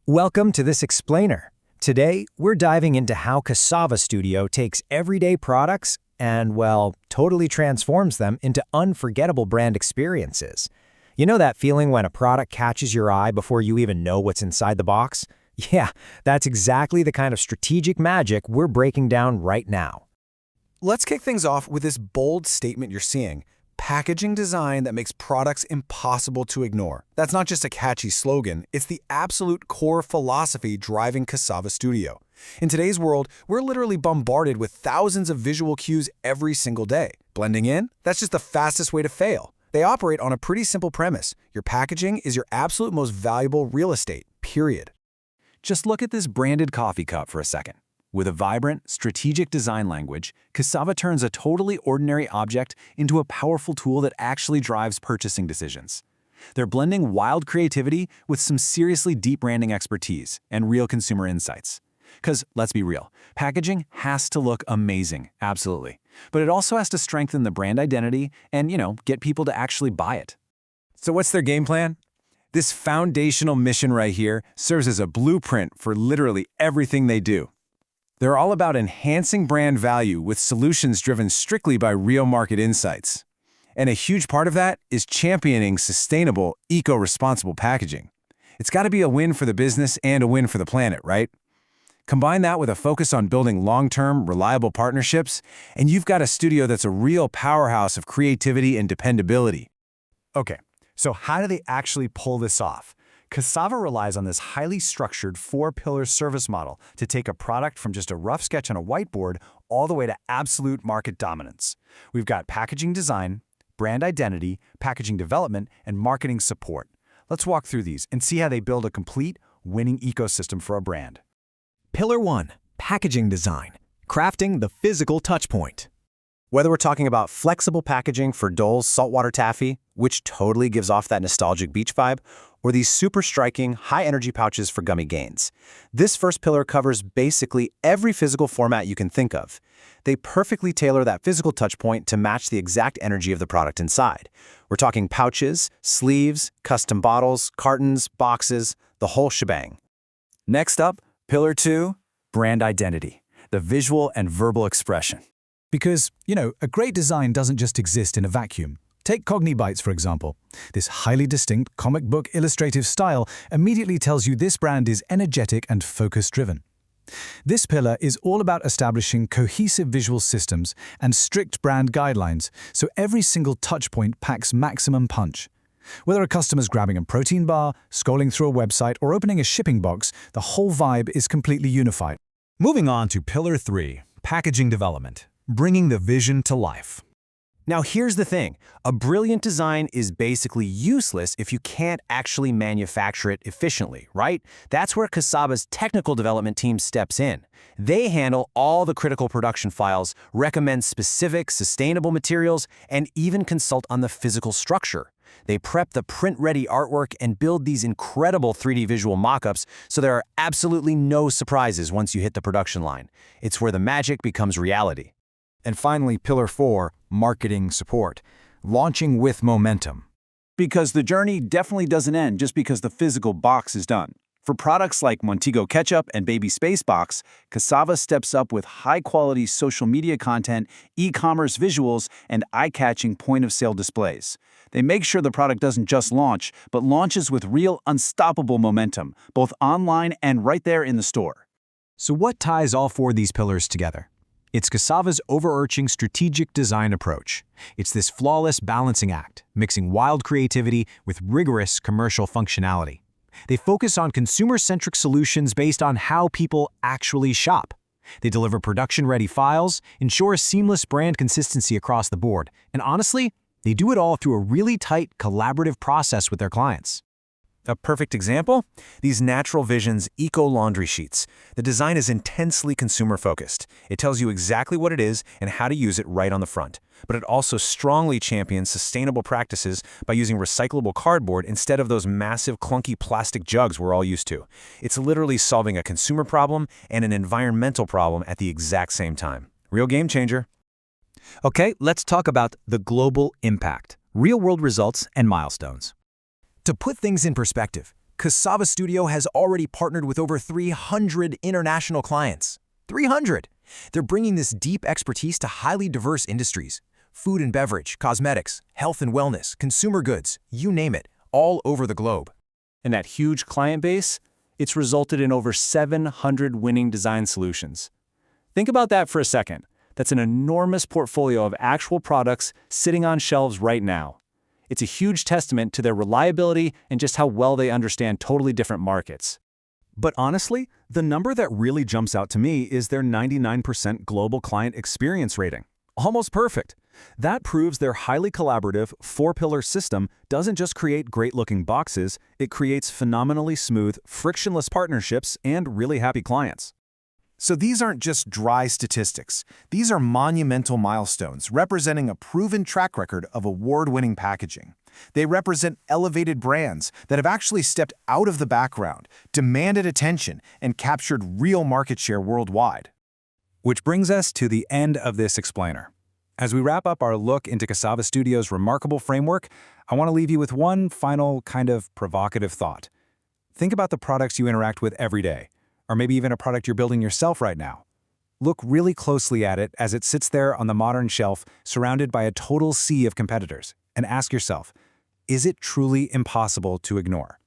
Welcome to this explainer. Today, we're diving into how Casava Studio takes everyday products and, well, totally transforms them into unforgettable brand experiences. You know that feeling when a product catches your eye before you even know what's inside the box? Yeah, that's exactly the kind of strategic magic we're breaking down right now. Let's kick things off with this bold statement you're seeing: packaging design that makes products impossible to ignore. That's not just a catchy slogan, it's the absolute core philosophy driving Casava Studio. In today's world, we're literally bombarded with thousands of visual cues every single day. Blending in? That's just the fastest way to fail. They operate on a pretty simple premise. Your packaging is your absolute most valuable real estate, period. Just look at this branded coffee cup for a second. With a vibrant, strategic design language, Casava turns a totally ordinary object into a powerful tool that actually drives purchasing decisions. They're blending wild creativity with some seriously deep branding expertise and real consumer insights. Because, let's be real, packaging has to look amazing, absolutely. But it also has to strengthen the brand identity and, get people to actually buy it. So what's their game plan? This foundational mission right here serves as a blueprint for literally everything they do. They're all about enhancing brand value with solutions driven strictly by real market insights. And a huge part of that is championing sustainable, eco-responsible packaging. It's got to be a win for the business and a win for the planet, right? Combine that with a focus on building long-term, reliable partnerships, and you've got a studio that's a real powerhouse of creativity and dependability. Okay, so how do they actually pull this off? Casava relies on this highly structured four-pillar service model to take a product from just a rough sketch on a whiteboard all the way to absolute market dominance. We've got packaging design, brand identity, packaging development, and marketing support. Let's walk through these and see how they build a complete, winning ecosystem for a brand. Pillar 1. Packaging Design. Crafting the physical touchpoint. Whether we're talking about flexible packaging for Dole's saltwater taffy, which totally gives off that nostalgic beach vibe, or these super striking, high-energy pouches for gummy gains. This first pillar covers basically every physical format you can think of. They perfectly tailor that physical touchpoint to match the exact energy of the product inside. We're talking pouches, sleeves, custom bottles, cartons, boxes, the whole shebang. Next up, Pillar 2, brand identity, the visual and verbal expression. Because, a great design doesn't just exist in a vacuum. Take Cognibites, for example. This highly distinct comic book illustrative style immediately tells you this brand is energetic and focus-driven. This pillar is all about establishing cohesive visual systems and strict brand guidelines, so every single touchpoint packs maximum punch. Whether a customer's grabbing a protein bar, scrolling through a website, or opening a shipping box, the whole vibe is completely unified. Moving on to Pillar 3, packaging development, bringing the vision to life. Now here's the thing, a brilliant design is basically useless if you can't actually manufacture it efficiently, right? That's where Casava's technical development team steps in. They handle all the critical production files, recommend specific, sustainable materials, and even consult on the physical structure. They prep the print-ready artwork and build these incredible 3D visual mock-ups so there are absolutely no surprises once you hit the production line. It's where the magic becomes reality. And finally, Pillar 4, marketing support, launching with momentum. Because the journey definitely doesn't end just because the physical box is done. For products like Montego Ketchup and Baby Space Box, Casava steps up with high-quality social media content, e-commerce visuals, and eye-catching point-of-sale displays. They make sure the product doesn't just launch, but launches with real unstoppable momentum, both online and right there in the store. So what ties all four of these pillars together? It's Casava's overarching strategic design approach. It's this flawless balancing act, mixing wild creativity with rigorous commercial functionality. They focus on consumer-centric solutions based on how people actually shop. They deliver production-ready files, ensure seamless brand consistency across the board, and honestly, they do it all through a really tight, collaborative process with their clients. A perfect example? These Natural Visions Eco Laundry Sheets. The design is intensely consumer-focused. It tells you exactly what it is and how to use it right on the front. But it also strongly champions sustainable practices by using recyclable cardboard instead of those massive, clunky plastic jugs we're all used to. It's literally solving a consumer problem and an environmental problem at the exact same time. Real game changer. Okay, let's talk about the global impact, real-world results, and milestones. To put things in perspective, Casava Studio has already partnered with over 300 international clients. 300! They're bringing this deep expertise to highly diverse industries. Food and beverage, cosmetics, health and wellness, consumer goods, you name it, all over the globe. And that huge client base, it's resulted in over 700 winning design solutions. Think about that for a second. That's an enormous portfolio of actual products sitting on shelves right now. It's a huge testament to their reliability and just how well they understand totally different markets. But honestly, the number that really jumps out to me is their 99% global client experience rating. Almost perfect. That proves their highly collaborative, four-pillar system doesn't just create great-looking boxes, it creates phenomenally smooth, frictionless partnerships and really happy clients. So these aren't just dry statistics. These are monumental milestones representing a proven track record of award-winning packaging. They represent elevated brands that have actually stepped out of the background, demanded attention, and captured real market share worldwide. Which brings us to the end of this explainer. As we wrap up our look into Casava Studio's remarkable framework, I want to leave you with one final kind of provocative thought. Think about the products you interact with every day, or maybe even a product you're building yourself right now. Look really closely at it as it sits there on the modern shelf, surrounded by a total sea of competitors, and ask yourself, is it truly impossible to ignore?